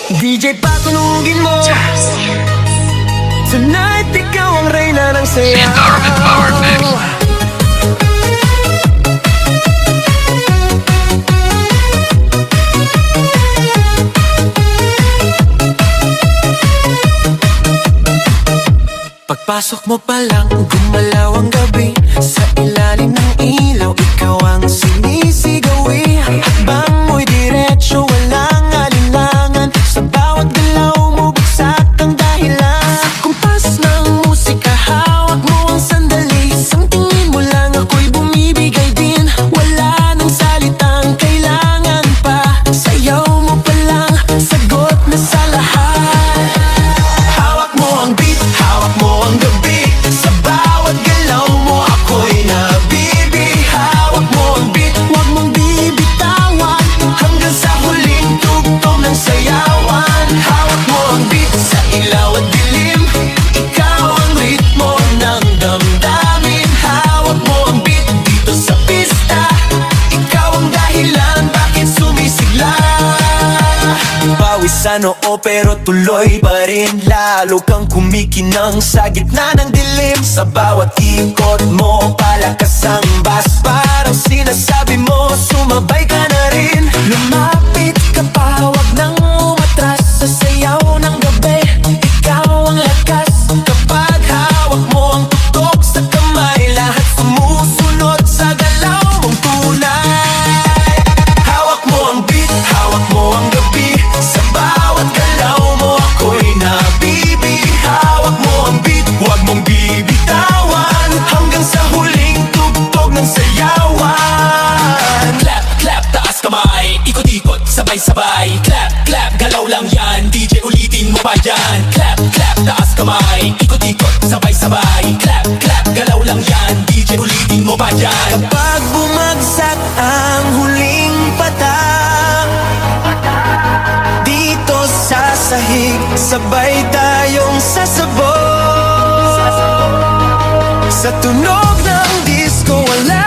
DJ patunugin mo. Tonight ikaw ang reyna ng sayaw. Darwin Power Mix. Pagpasok mo pa lang, gumalaw ang gabi. Sa ilalim ng ilaw, ikaw ang sinisigawi. Hakbang mo'y diretsyo, walang alinlangan. Sa bawat galaw mo, bagsak ang dahilan. Sa kumpas ng musika, hawak mo ang sandali. Isang tingin mo lang, ako'y bumibigay din. Wala nang salitang kailangan pa. Sayaw mo pa lang, sagot na sa lahat. Hawak mo ang beat, hawak mo ang gabi. Sa bawat galaw mo ako'y nabibi. Hawak mo ang beat, huwag mong bibitawan. Hanggang sa huling tugtog ng sayawan. Hawak mo ang beat, sa ilaw at dilim. Ikaw ang ritmo ng damdamin. Hawak mo ang beat, dito sa pista. Ikaw ang dahilan, bakit sumisigla. Pawis sa noo pero tuloy pa rin. Lalo kang kumikinang sa gitna ng dilim. Sa bawat ikot mo, palakas ang bass. Parang sinasabi mo, sumabay ka na rin. Lumapit ka pa, huwag nang umatras. Sa sayaw ng gabi, ikaw ang lakas. Kapag hawak mo ang tutok sa kamay, lahat sumusunod sa galaw mong tunay. Hawak mo ang beat, hawak mo ang gabi. Sa bawat galaw mo ako'y nabibi. Hawak mo ang beat, huwag mong bibitawan. Hanggang sa huling tugtog ng sayawan. Clap, clap, taas kamay, ikot-ikot, sabay-sabay. Clap, clap, galaw lang yan, DJ ulitin mo pa yan. Clap, clap, taas kamay, ikot-ikot, sabay-sabay. Clap, clap, galaw lang yan, DJ ulitin mo pa yan. Kapag bumagsak ang huling patak, dito sa sahig, sabay tayong sasabog. Sa tunog ng disco, wala